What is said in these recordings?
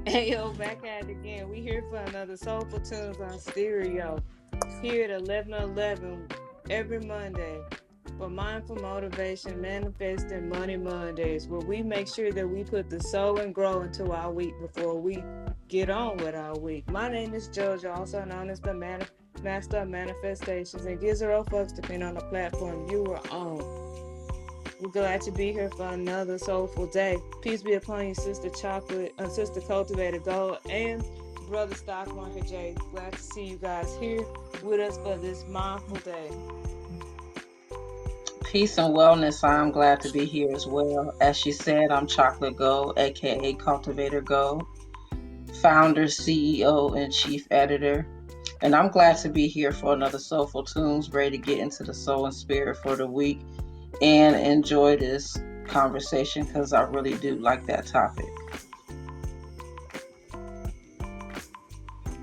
Hey yo, back at it again. We here for another Soulful Tunes on stereo. Here at 11:11 every Monday for Mindful Motivation Manifesting Money Mondays, where we make sure that we put the soul and grow into our week before we get on with our week. My name is JoJo, also known as the Master of Manifestations, and gives her folks depending on the platform you are on. We're glad to be here for another soulful day. Peace be upon you, Sister Chocolate, Sister Cultivated Gold, and Brother Stockmarket J. Glad to see you guys here with us for this mindful day. Peace and wellness. I'm glad to be here as well. As she said, I'm Chocolate Gold, aka Cultivator Gold, founder, CEO, and chief editor. And I'm glad to be here for another Soulful Tunes, ready to get into the soul and spirit for the week and enjoy this conversation because I really do like that topic.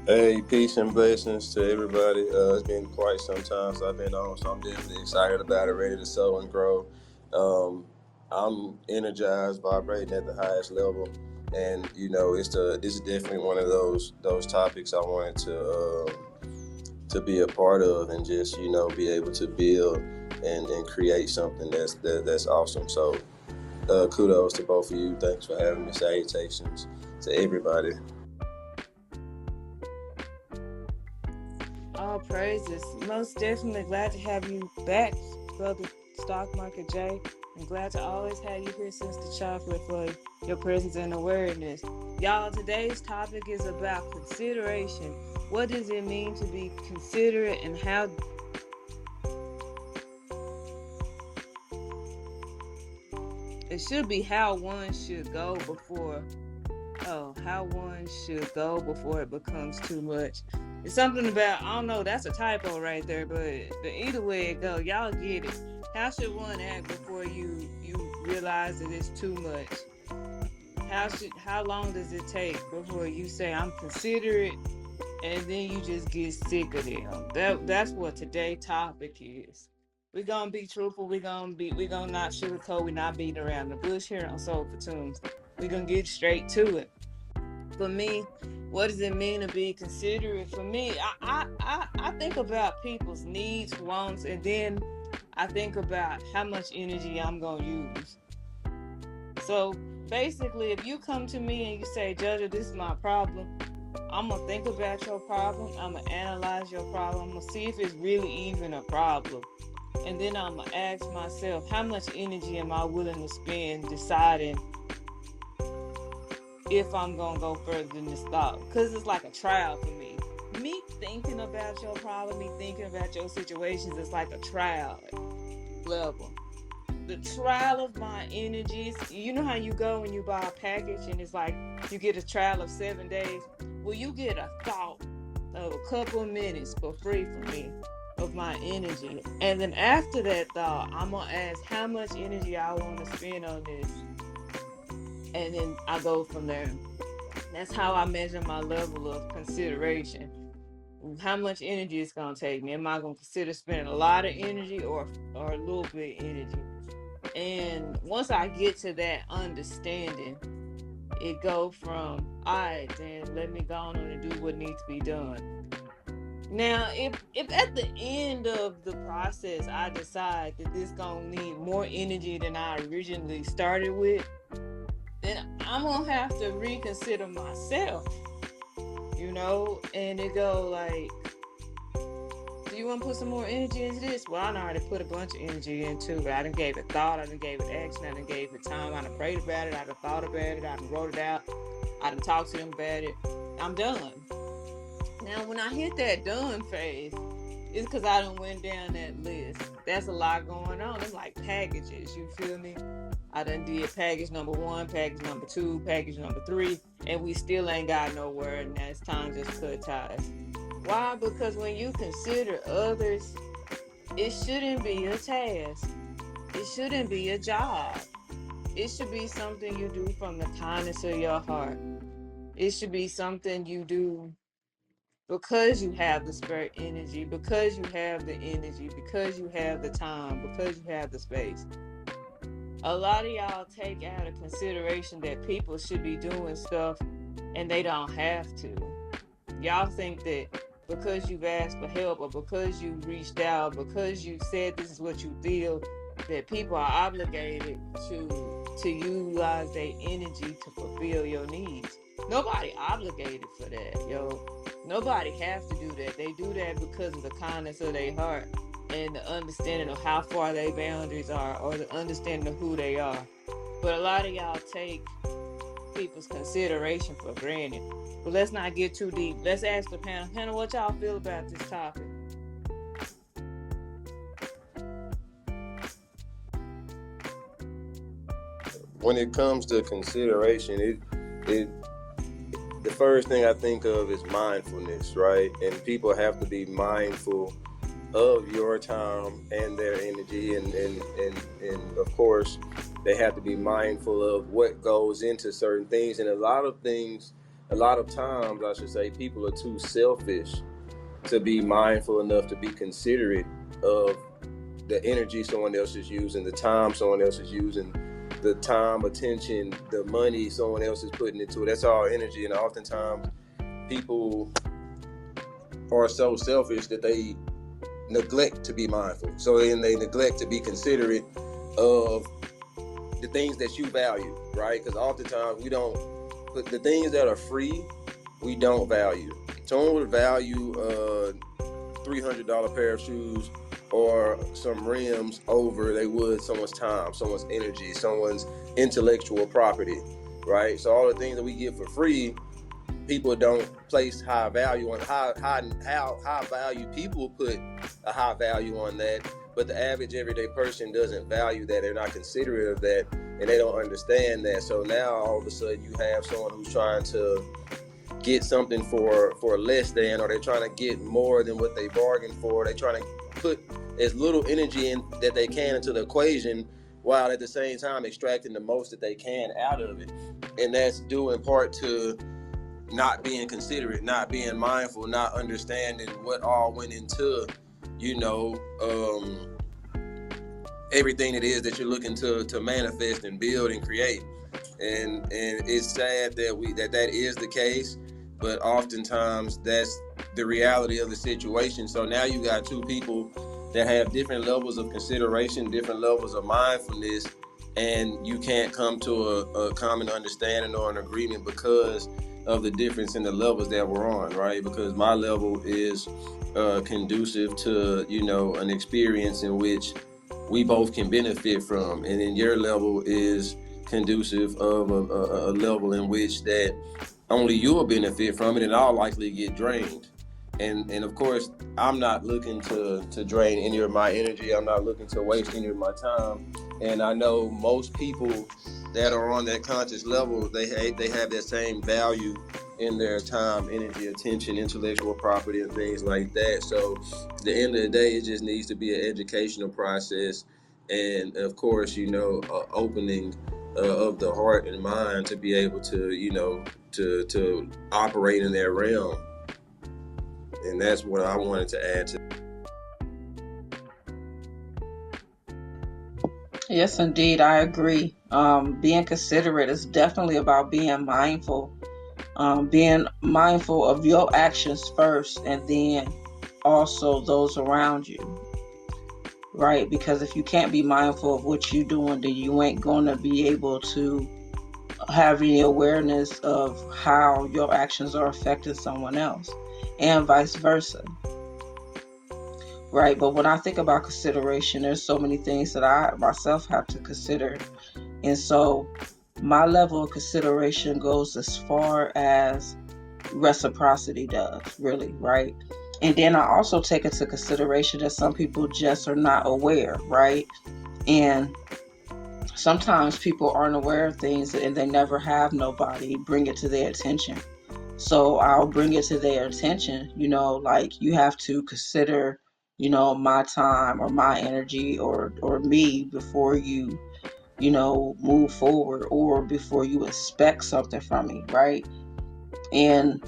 Hey, peace and blessings to everybody. It's been quite some time so I've been on, so I'm definitely excited about it, ready to sow and grow. Um, I'm energized, vibrating at the highest level, and this is definitely one of those topics I wanted to be a part of, and just be able to build and create something that's awesome. So kudos to both of you. Thanks for having me. Salutations to everybody. All praises. Most definitely glad to have you back, Brother Stockmarket J. And glad to always have you here, Sister Chocolate, for your presence and awareness. Y'all, today's topic is about consideration. What does it mean to be considerate, and it should be how one should go before how one should go before it becomes too much. It's something about, I don't know, that's a typo right there, but either way it go, y'all get it. How should one act before you realize that it's too much? How long does it take before you say I'm considerate, and then you just get sick of them? That's what today's topic is. We're gonna be truthful. We're gonna not sugarcoat. We're not beating around the bush here on Soulful Tunes. We're gonna get straight to it. For me, what does it mean to be considerate? For me, I think about people's needs, wants, and then I think about how much energy I'm gonna use. So basically, if you come to me and you say, Judge, this is my problem, I'm gonna think about your problem. I'm gonna analyze your problem. I'm gonna see if it's really even a problem. And then I'm gonna ask myself, how much energy am I willing to spend deciding if I'm gonna go further than this thought? Because it's like a trial for me. Me thinking about your problem, me thinking about your situations, it's like a trial level. The trial of my energies. You know how you go when you buy a package and it's like you get a trial of 7 days? Well, you get a thought of a couple of minutes for free from me of my energy. And then after that thought, I'm gonna ask how much energy I want to spend on this. And then I go from there. That's how I measure my level of consideration. How much energy it's gonna take me. Am I gonna consider spending a lot of energy or a little bit of energy? And once I get to that understanding, it go from, all right, then let me go on and do what needs to be done. Now, if at the end of the process I decide that this gonna need more energy than I originally started with, then I'm gonna have to reconsider myself, and it go like, do you want to put some more energy into this? Well, I already put a bunch of energy into it. I done gave it thought, I done gave it action, I done gave it time, I done prayed about it, I done thought about it, I done wrote it out, I done talked to them about it. I'm done. Now, when I hit that done phase, it's because I done went down that list. That's a lot going on. It's like packages, you feel me? I done did package number 1, package number 2, package number 3, and we still ain't got nowhere, and now it's time to just cut ties. Why? Because when you consider others, it shouldn't be a task. It shouldn't be a job. It should be something you do from the kindness of your heart. It should be something you do because you have the spare energy, because you have the energy, because you have the time, because you have the space. A lot of y'all take out of consideration that people should be doing stuff and they don't have to. Y'all think that because you've asked for help or because you reached out, because you said this is what you feel, that people are obligated to utilize their energy to fulfill your needs. Nobody obligated for that, yo. Nobody have to do that. They do that because of the kindness of their heart and the understanding of how far their boundaries are or the understanding of who they are. But a lot of y'all take people's consideration for granted. But let's not get too deep. Let's ask the panel. Panel, what y'all feel about this topic? When it comes to consideration, it the first thing I think of is mindfulness, right? And people have to be mindful of your time and their energy, and of course they have to be mindful of what goes into certain things. And a lot of times I should say, people are too selfish to be mindful enough to be considerate of the energy someone else is using, the time someone else is using, the time, attention, the money someone else is putting into it. That's all energy. And oftentimes people are so selfish that they neglect to be mindful. So then they neglect to be considerate of the things that you value, right? Because oftentimes we don't put the things that are free, we don't value. Someone would value a $300 pair of shoes or some rims over they would someone's time, someone's energy, someone's intellectual property, right? So all the things that we get for free, people don't place high value on. How high value people put a high value on that, but the average everyday person doesn't value that. They're not considerate of that, and they don't understand that. So now all of a sudden you have someone who's trying to get something for less than, or they're trying to get more than what they bargained for. They're trying to put as little energy in that they can into the equation, while at the same time extracting the most that they can out of it. And that's due in part to not being considerate, not being mindful, not understanding what all went into, you know, everything it is that you're looking to manifest and build and create. And it's sad that that is the case, but oftentimes that's the reality of the situation. So now you got two people that have different levels of consideration, different levels of mindfulness, and you can't come to a common understanding or an agreement because of the difference in the levels that we're on, right? Because my level is conducive to, you know, an experience in which we both can benefit from, and then your level is conducive of a level in which that only you'll benefit from it, and I'll likely get drained. And of course, I'm not looking to drain any of my energy. I'm not looking to waste any of my time. And I know most people that are on that conscious level, they have that same value in their time, energy, attention, intellectual property, and things like that. So at the end of the day, it just needs to be an educational process, and of course, you know, opening of the heart and mind to be able to, you know, to operate in that realm. And that's what I wanted to add to. Yes, indeed, I agree. Being considerate is definitely about being mindful. Being mindful of your actions first, and then also those around you, right? Because if you can't be mindful of what you're doing, then you ain't going to be able to have any awareness of how your actions are affecting someone else, and vice versa. Right, but when I think about consideration, there's so many things that I myself have to consider. And so my level of consideration goes as far as reciprocity does, really, right? And then I also take into consideration that some people just are not aware, right? And sometimes people aren't aware of things and they never have nobody bring it to their attention. So I'll bring it to their attention, you know, like you have to consider, you know, my time or my energy or me before you, you know, move forward, or before you expect something from me, right? And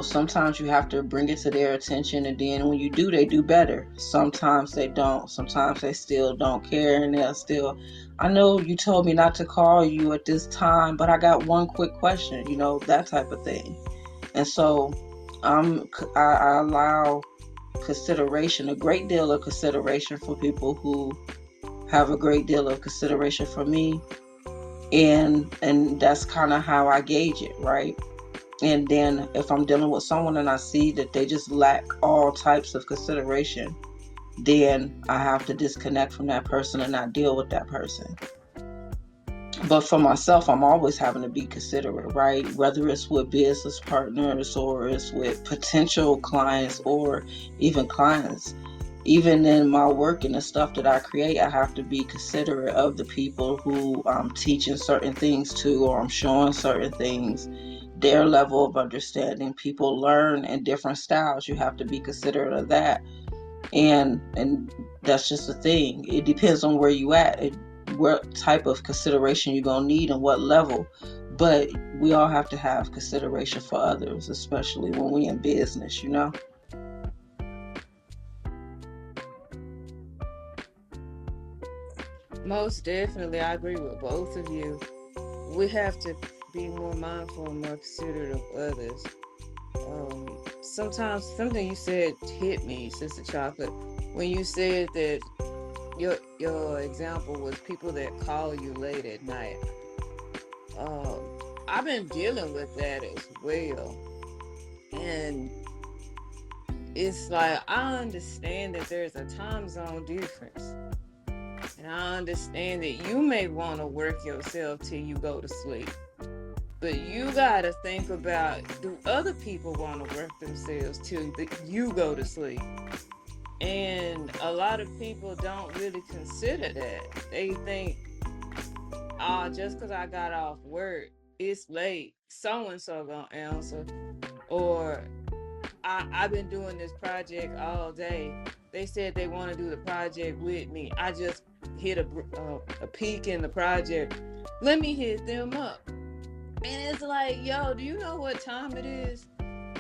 sometimes you have to bring it to their attention, and then when you do, they do better. Sometimes they don't. Sometimes they still don't care, and they'll still, I know you told me not to call you at this time, but I got one quick question, that type of thing. And so I allow consideration, a great deal of consideration for people who have a great deal of consideration for me. And that's kind of how I gauge it, right? And then if I'm dealing with someone and I see that they just lack all types of consideration, then I have to disconnect from that person and not deal with that person. But for myself, I'm always having to be considerate, right? Whether it's with business partners or it's with potential clients or even clients. Even in my work and the stuff that I create, I have to be considerate of the people who I'm teaching certain things to, or I'm showing certain things, their level of understanding. People learn in different styles. You have to be considerate of that. And that's just the thing. It depends on where you at, what type of consideration you're gonna need and what level. But we all have to have consideration for others, especially when we in business. Most definitely, I agree with both of you. We have to be more mindful and more considerate of others. Sometimes something you said hit me, Sister Chocolate, when you said that your example was people that call you late at night. I've been dealing with that as well, and it's like I understand that there's a time zone difference, and I understand that you may want to work yourself till you go to sleep. But you gotta think about, do other people want to work themselves till you go to sleep? And a lot of people don't really consider that. They think, just because I got off work, it's late, so and so gonna answer. Or I've been doing this project all day. They said they want to do the project with me. I just hit a peak in the project. Let me hit them up. And it's like, yo, do you know what time it is?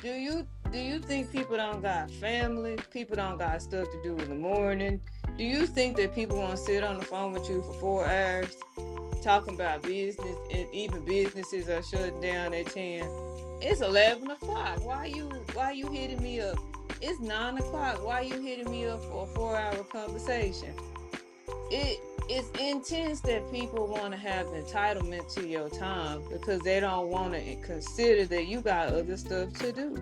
Do you think people don't got family? People don't got stuff to do in the morning? Do you think that people want to sit on the phone with you for 4 hours talking about business, and even businesses are shutting down at 10? It's 11 o'clock. Why you hitting me up? It's 9 o'clock. Why you hitting me up for a 4-hour conversation? It's intense that people want to have entitlement to your time because they don't want to consider that you got other stuff to do.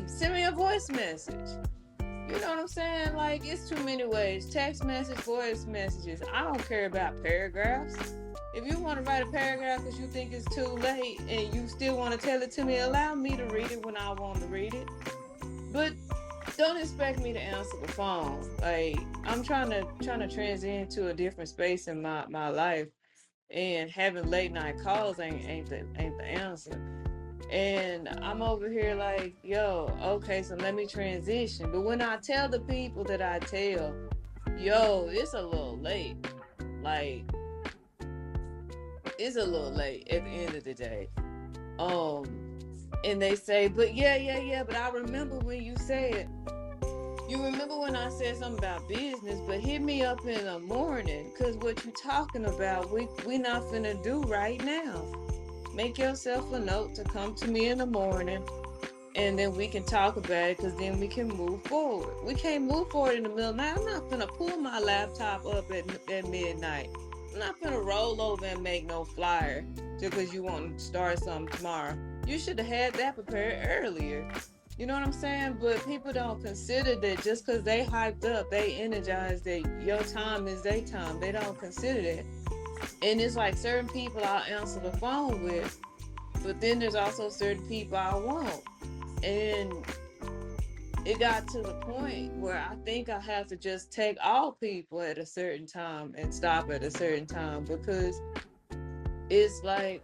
Send me a voice message. You know what I'm saying? Like, it's too many ways. Text message, voice messages. I don't care about paragraphs. If you want to write a paragraph because you think it's too late and you still want to tell it to me, allow me to read it when I want to read it. But don't expect me to answer the phone. Like, I'm trying to transition to a different space in my life, and having late night calls ain't the answer. And I'm over here like, yo, okay, so let me transition. But when I tell the people that I tell, yo, it's a little late. Like, it's a little late at the end of the day. And they say, but yeah, but I remember when you said, you remember when I said something about business, but hit me up in the morning, because what you talking about, we not finna do right now. Make yourself a note to come to me in the morning, and then we can talk about it, because then we can move forward. We can't move forward in the middle of the night. I'm not gonna pull my laptop up at midnight. I'm not gonna roll over and make no flyer just because you want to start something tomorrow. You should have had that prepared earlier. You know what I'm saying? But people don't consider that just because they hyped up, they energized, that your time is their time. They don't consider that. And it's like certain people I'll answer the phone with, but then there's also certain people I won't. And it got to the point where I think I have to just take all people at a certain time and stop at a certain time, because it's like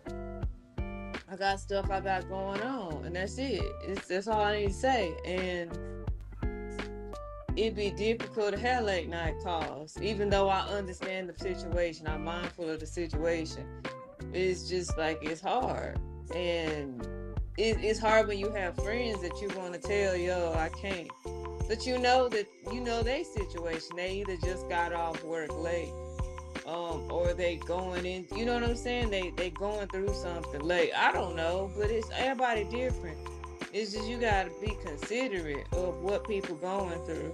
I got stuff I got going on, and that's it. That's all I need to say. And it'd be difficult to have late night calls, even though I understand the situation. I'm mindful of the situation. It's just like, it's hard. And it's hard when you have friends that you want to tell, yo, I can't. But you know that they situation. They either just got off work late, or they going in. You know what I'm saying? They going through something late. I don't know, but it's everybody different. It's just you gotta be considerate of what people going through.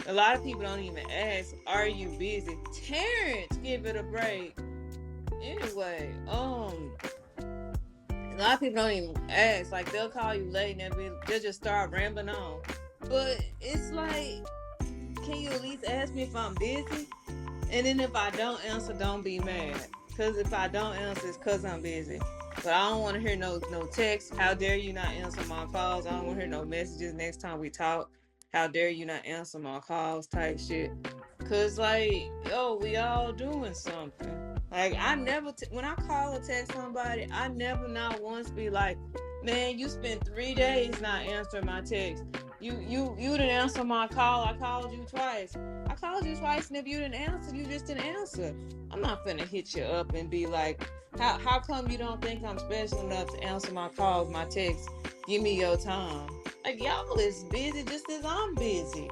A lot of people don't even ask, "Are you busy?" Terrence, give it a break. Anyway, a lot of people don't even ask. Like they'll call you late and they'll just start rambling on. But it's like, can you at least ask me if I'm busy? And then if I don't answer, don't be mad. Cause if I don't answer, it's cause I'm busy. But I don't want to hear no text. How dare you not answer my calls? I don't want to hear no messages next time we talk. How dare you not answer my calls? Type shit. Cause like, yo, we all doing something. Like I never, when I call or text somebody, I never not once be like, man, you spent 3 days not answering my text. You didn't answer my call. I called you twice. I called you twice, and if you didn't answer, you just didn't answer. I'm not finna hit you up and be like, how come you don't think I'm special enough to answer my calls, my texts? Give me your time. Like y'all is busy just as I'm busy.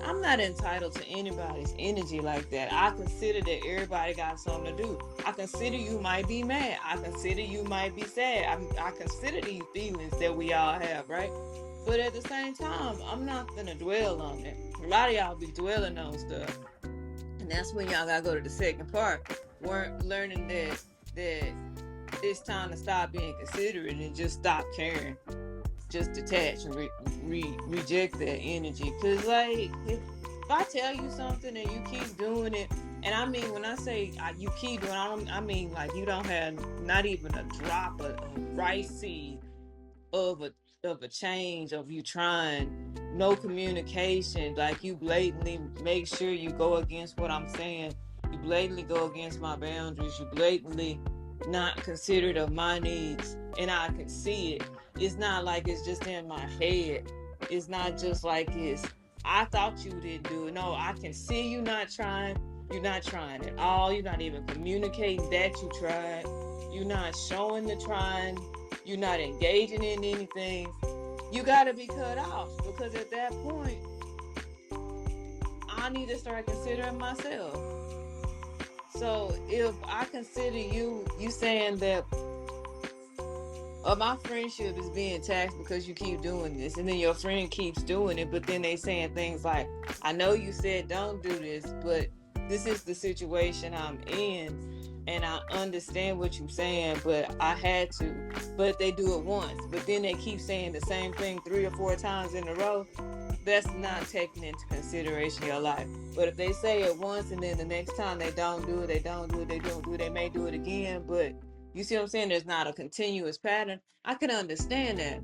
I'm not entitled to anybody's energy like that. I consider that everybody got something to do. I consider you might be mad. I consider you might be sad. I consider these feelings that we all have, right? But at the same time, I'm not gonna dwell on it. A lot of y'all be dwelling on stuff, and that's when y'all gotta go to the second part. Weren't learning that it's time to stop being considerate and just stop caring. Just detach and reject that energy. Cause like if I tell you something and you keep doing it, and I mean when I say you keep doing, I mean like you don't have not even a drop of rice seed of a change of you trying, no communication, like you blatantly make sure you go against what I'm saying, you blatantly go against my boundaries, you blatantly not considerate of my needs, and I can see it. It's not like it's just in my head. It's not just like it's I thought you didn't do it. No, I can see you not trying. You're not trying at all. You're not even communicating that you tried. You're not showing the trying. You're not engaging in anything. You gotta be cut off, because at that point I need to start considering myself. So if I consider you saying that my friendship is being taxed because you keep doing this, and then your friend keeps doing it, but then they saying things like, I know you said don't do this, but this is the situation I'm in, and I understand what you're saying, but I had to. But they do it once, but then they keep saying the same thing 3 or 4 times in a row. That's not taking into consideration your life. But if they say it once and then the next time they don't do it, they may do it again, but you see what I'm saying? There's not a continuous pattern. I can understand that.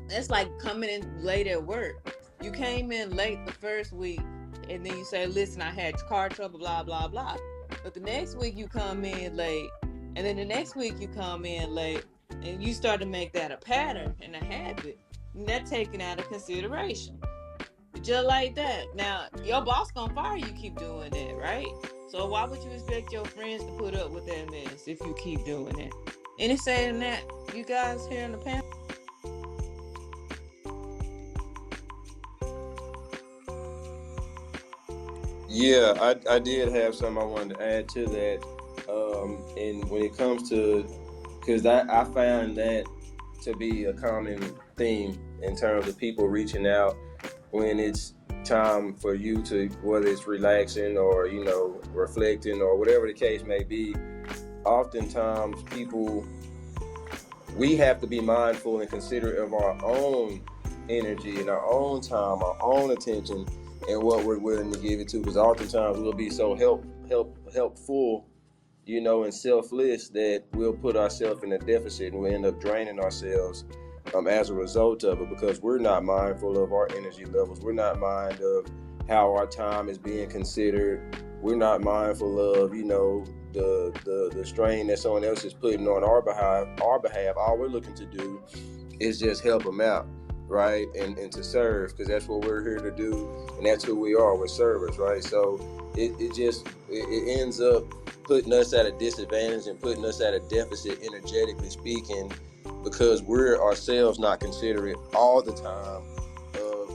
It's like coming in late at work. You came in late the first week, and then you say, listen, I had car trouble, blah, blah, blah. But the next week you come in late, and then the next week you come in late, and you start to make that a pattern and a habit. And that's taken out of consideration. Just like that. Now, your boss gonna fire you keep doing that, right? So why would you expect your friends to put up with that mess if you keep doing it? Any saying that, you guys here in the panel? Yeah, I did have something I wanted to add to that. And when it comes to, because I found that to be a common theme in terms of people reaching out when it's time for you to, whether it's relaxing or, reflecting or whatever the case may be. Oftentimes people, we have to be mindful and considerate of our own energy and our own time, our own attention, and what we're willing to give it to. Because oftentimes we'll be so helpful, and selfless that we'll put ourselves in a deficit and we'll end up draining ourselves as a result of it, because we're not mindful of our energy levels. We're not mindful of how our time is being considered. We're not mindful of, the strain that someone else is putting on our behalf. All we're looking to do is just help them out, right? And to serve, because that's what we're here to do, and that's who we are. We're servers, right? So it ends up putting us at a disadvantage and putting us at a deficit, energetically speaking, because we're ourselves not considerate all the time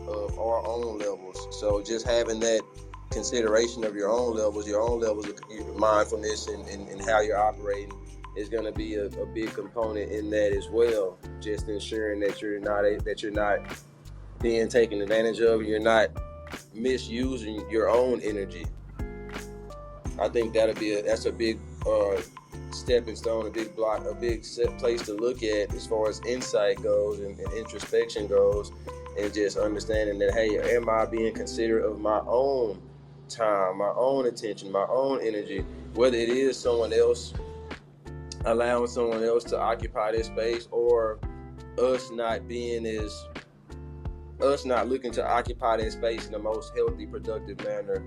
of our own levels. So just having that consideration of your own levels of mindfulness and how you're operating is going to be a big component in that as well. Just ensuring that you're not being taken advantage of, you're not misusing your own energy. I think that's a big stepping stone, a big block, a big place to look at as far as insight goes and introspection goes, and just understanding that, hey, am I being considerate of my own time, my own attention, my own energy, whether it is someone else, allowing someone else to occupy this space, or us not being as us not looking to occupy that space in the most healthy, productive manner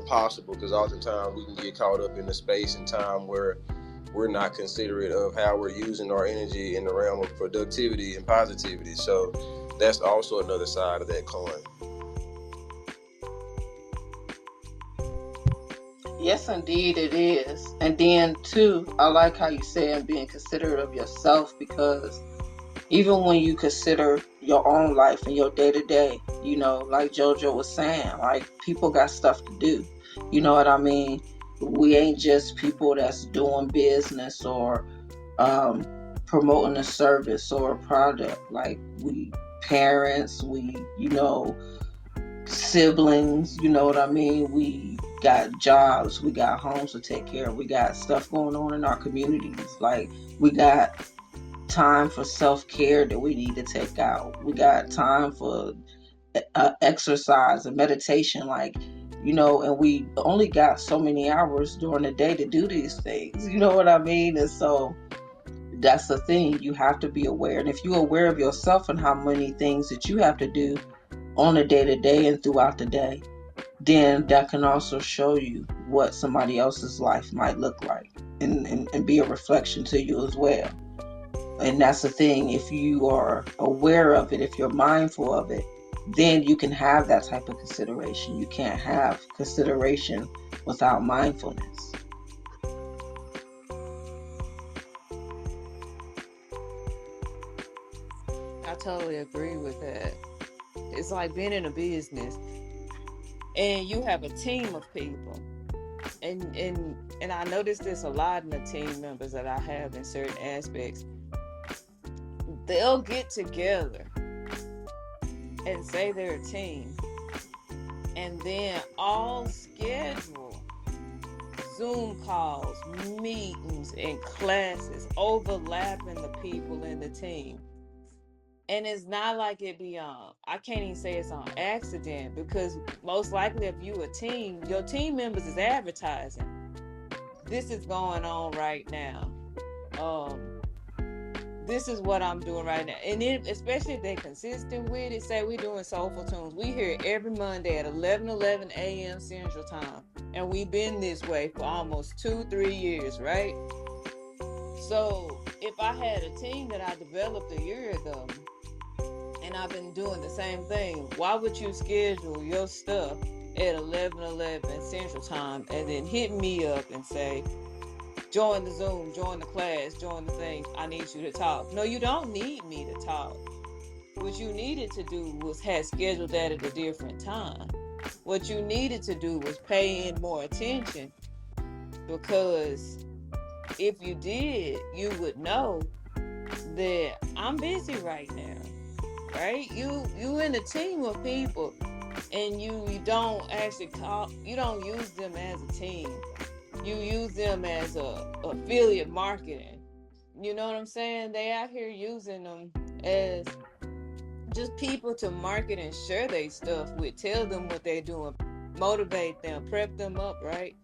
possible. Because oftentimes we can get caught up in the space and time where we're not considerate of how we're using our energy in the realm of productivity and positivity. So that's also another side of that coin. Yes, indeed, it is. And then, too, I like how you say being considerate of yourself, because even when you consider your own life and your day to day, like JoJo was saying, like, people got stuff to do. You know what I mean? We ain't just people that's doing business or promoting a service or a product. Like, we parents, we, siblings, you know what I mean? We got jobs, we got homes to take care of, we got stuff going on in our communities. Like, we got time for self-care that we need to take out. We got time for exercise and meditation, like, and we only got so many hours during the day to do these things. You know what I mean? And so that's the thing. You have to be aware. And if you're aware of yourself and how many things that you have to do on a day-to-day and throughout the day, then that can also show you what somebody else's life might look like, and be a reflection to you as well. And that's the thing. If you are aware of it, if you're mindful of it, then you can have that type of consideration. You can't have consideration without mindfulness. I totally agree with that. It's like being in a business and you have a team of people. And I notice this a lot in the team members that I have in certain aspects. They'll get together and say they're a team, and then all schedule Zoom calls, meetings, and classes overlapping the people in the team. And it's not like it be on, I can't even say it's on accident, because most likely if you a team, your team members is advertising. This is going on right now. This is what I'm doing right now. And then, especially if they're consistent with it, say we're doing Sowfulntunes. We hear every Monday at 11 a.m. Central Time. And we've been this way for almost 2-3 years, right? So if I had a team that I developed a year ago, and I've been doing the same thing, why would you schedule your stuff at 11 Central Time and then hit me up and say, join the Zoom, join the class, join the thing, I need you to talk? No, you don't need me to talk. What you needed to do was have scheduled that at a different time. What you needed to do was pay in more attention, because if you did, you would know that I'm busy right now, right? You in a team of people, and you don't actually you don't use them as a team. You use them as a affiliate marketing. You know what I'm saying? They out here using them as just people to market and share their stuff with, tell them what they're doing, motivate them, prep them up, right?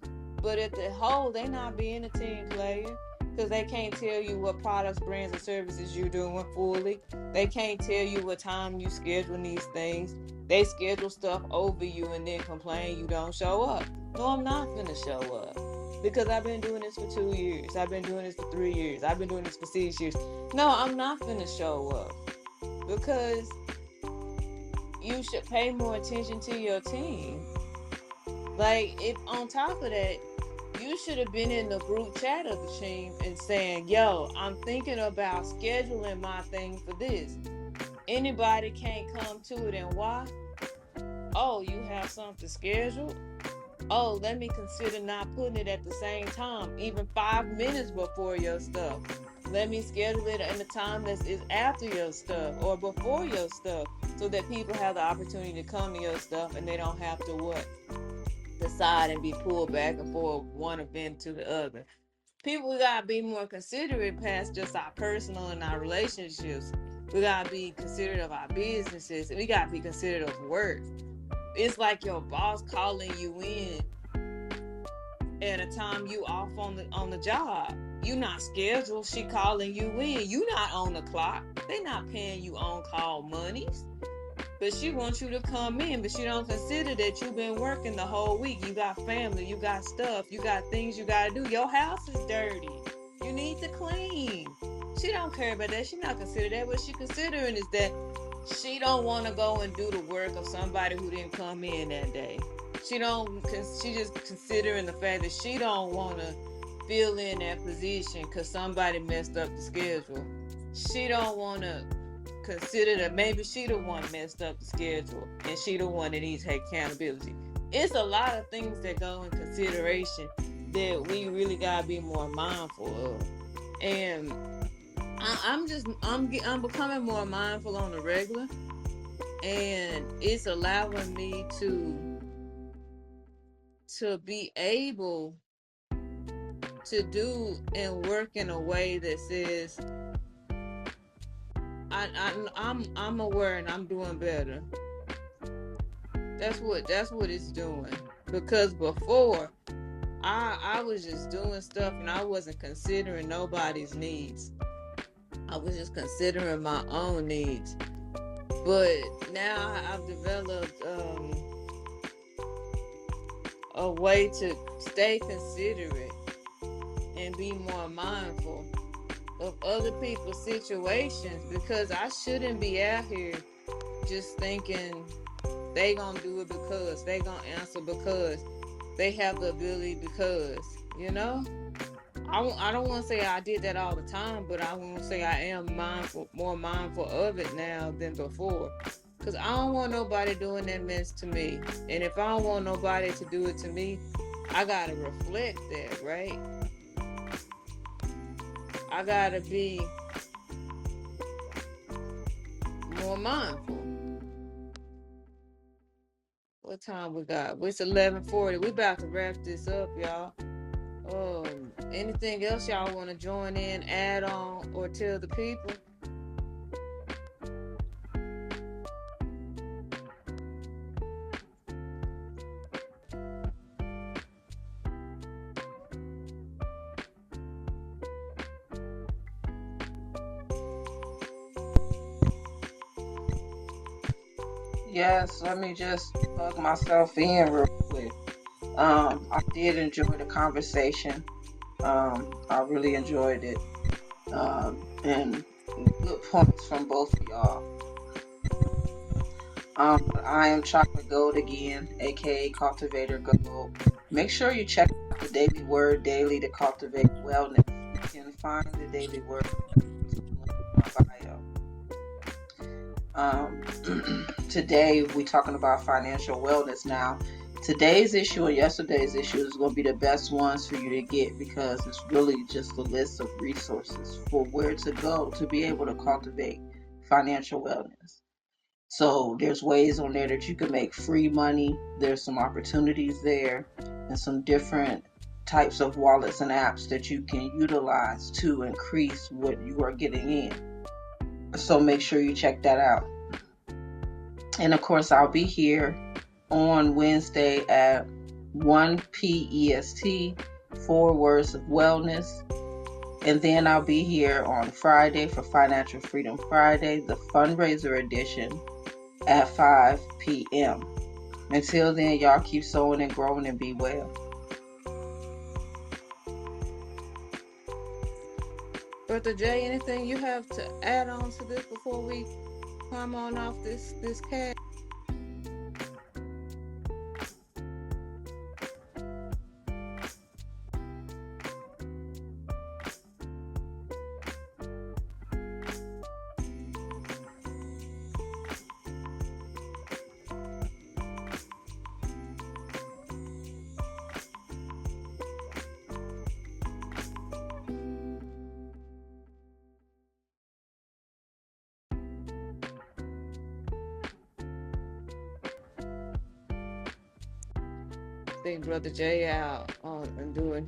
But at the whole, they not being a team player, because they can't tell you what products, brands, and services you're doing fully. They can't tell you what time you schedule these things. They schedule stuff over you and then complain you don't show up. No, I'm not gonna show up, because I've been doing this for 2 years. I've been doing this for 3 years. I've been doing this for 6 years. No, I'm not gonna show up, because you should pay more attention to your team. Like, if on top of that, you should have been in the group chat of the team and saying, yo, I'm thinking about scheduling my thing for this. Anybody can't come to it, and why? Oh, you have something scheduled? Oh, let me consider not putting it at the same time, even 5 minutes before your stuff. Let me schedule it in the time that is after your stuff or before your stuff, so that people have the opportunity to come to your stuff and they don't have to what? Decide and be pulled back and forth one event to the other. People, we gotta be more considerate past just our personal and our relationships. We gotta be considerate of our businesses. We gotta be considerate of work. It's like your boss calling you in at a time you off on the job. You not scheduled. She calling you in. You not on the clock. They not paying you on call monies. But she wants you to come in, but she don't consider that you've been working the whole week. You got family, you got stuff, you got things you gotta do. Your house is dirty. You need to clean. She don't care about that. She not consider that. What she considering is that she don't want to go and do the work of somebody who didn't come in that day. She don't. She just considering the fact that she don't want to fill in that position because somebody messed up the schedule. She don't want to consider that maybe she the one messed up the schedule and she the one that needs to take accountability. It's a lot of things that go in consideration that we really gotta be more mindful of. And I'm becoming more mindful on the regular, and it's allowing me to be able to do and work in a way that says I'm aware and I'm doing better. That's what it's doing. Because before I was just doing stuff and I wasn't considering nobody's needs. I was just considering my own needs. But now I've developed a way to stay considerate and be more mindful of other people's situations, because I shouldn't be out here just thinking they gonna do it because they gonna answer because they have the ability, because I don't want to say I did that all the time, but I want to say I am more mindful of it now than before, because I don't want nobody doing that mess to me. And if I don't want nobody to do it to me, I gotta reflect that, right? I gotta be more mindful. What time we got? It's 11:40. We about to wrap this up, y'all. Anything else y'all want to join in, add on, or tell the people? Yes, let me just plug myself in real quick. I did enjoy the conversation. I really enjoyed it. And good points from both of y'all. I am Chocolate Gold again, aka Cultivator Gold. Make sure you check out the Daily Word daily to cultivate wellness. You can find the Daily Word in my bio. Today we're talking about financial wellness. Now, today's issue and yesterday's issue is going to be the best ones for you to get, because it's really just a list of resources for where to go to be able to cultivate financial wellness. So there's ways on there that you can make free money. There's some opportunities there and some different types of wallets and apps that you can utilize to increase what you are getting in. So make sure you check that out. And of course, I'll be here on Wednesday at 1 p.est, 4 Words of Wellness. And then I'll be here on Friday for Financial Freedom Friday, the fundraiser edition, at 5 p.m. Until then, y'all keep sowing and growing and be well. Brother Jay, anything you have to add on to this before we come on off this cast? think Brother Jay out and doing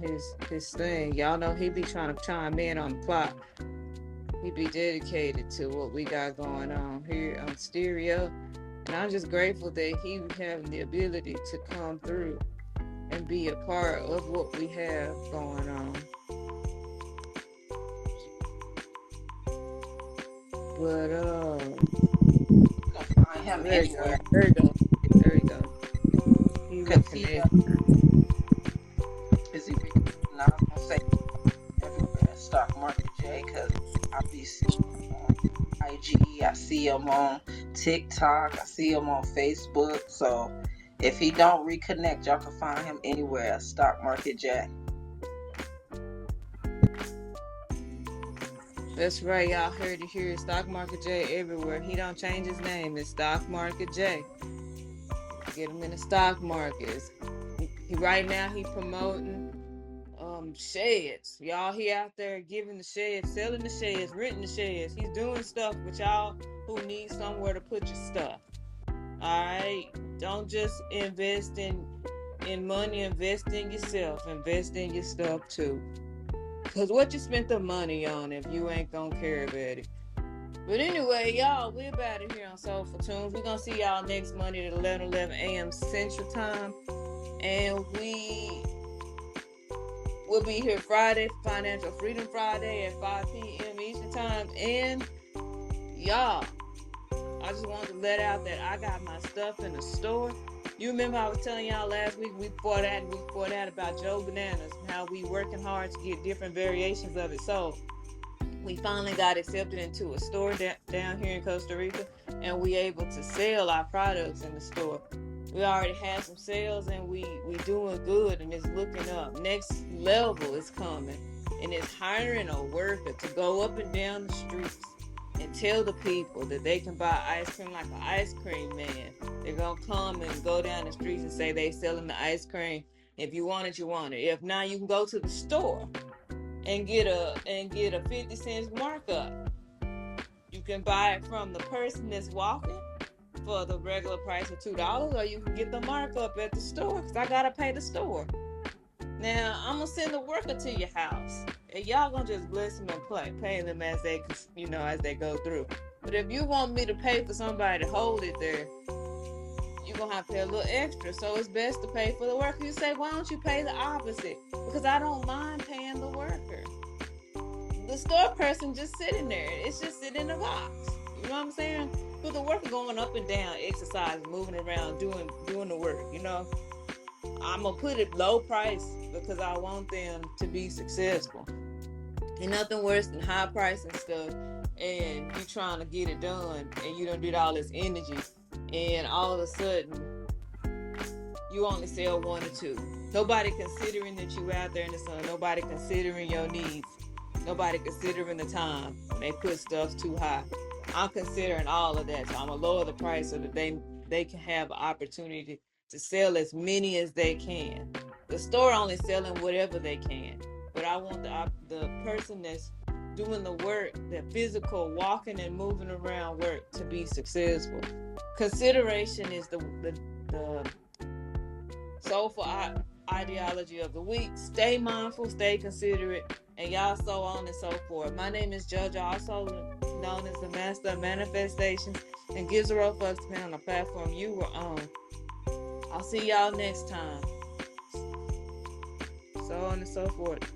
his thing. Y'all know he be trying to chime in on the clock. He be dedicated to what we got going on here on stereo. And I'm just grateful that he having the ability to come through and be a part of what we have going on. But You can find him there you anywhere go. There you go. There you go. He because looking he at is he. Now I'm gonna say everywhere. Stock Market J, because I be seeing him on IG. I see him on TikTok. I see him on Facebook. So if he don't reconnect, y'all can find him anywhere. Stock Market J. That's right, y'all heard it here. Stock Market J everywhere. He don't change his name. It's Stock Market J. Get him in the stock markets. He right now he promoting sheds. Y'all, he out there giving the sheds, selling the sheds, renting the sheds. He's doing stuff with y'all who need somewhere to put your stuff. Alright? Don't just invest in money, invest in yourself. Invest in your stuff too. Cause what you spent the money on if you ain't gonna care about it? But anyway, y'all, we're about it here on Sowfulntunes. We're gonna see y'all next Monday at 11 a.m. Central Time. And we will be here Friday, Financial Freedom Friday at 5 p.m. Eastern Time. And y'all, I just wanted to let out that I got my stuff in the store. You remember I was telling y'all last week, week before that about Joe Bananas, how we working hard to get different variations of it sold. We finally got accepted into a store down here in Costa Rica, and we able to sell our products in the store. We already had some sales, and we doing good, and it's looking up. Next level is coming, and it's hiring a worker to go up and down the streets and tell the people that they can buy ice cream like an ice cream man. They're gonna come and go down the streets and say they selling the ice cream. If you want it, you want it. If not, you can go to the store and get a 50 cents markup. You can buy it from the person that's walking for the regular price of $2, or you can get the markup at the store, because I gotta pay the store. Now I'm gonna send the worker to your house, and y'all gonna just bless them and pay them as they as they go through. But if you want me to pay for somebody to hold it there, you're gonna have to pay a little extra. So it's best to pay for the worker. You say, why don't you pay the opposite? Because I don't mind paying the worker. The store person just sitting there. It's just sitting in the box. You know what I'm saying? But the worker going up and down, exercising, moving around, doing the work. I'm gonna put it low price because I want them to be successful. Ain't nothing worse than high price and stuff, and you trying to get it done, and you don't do all this energy, and all of a sudden you only sell one or two. Nobody considering that you out there in the sun. Nobody considering your needs. Nobody considering the time when they put stuff too high. I'm considering all of that, so I'm gonna lower the price so that they can have an opportunity to sell as many as they can. The store only selling whatever they can, but I want the person that's doing the work, that physical walking and moving around work, to be successful. Consideration is the soulful ideology of the week. Stay mindful, stay considerate, and y'all so on and so forth. My name is JoJo, also known as the Master of Manifestations, and gives a roll fucks depending on the platform you were on. I'll see y'all next time. So on and so forth.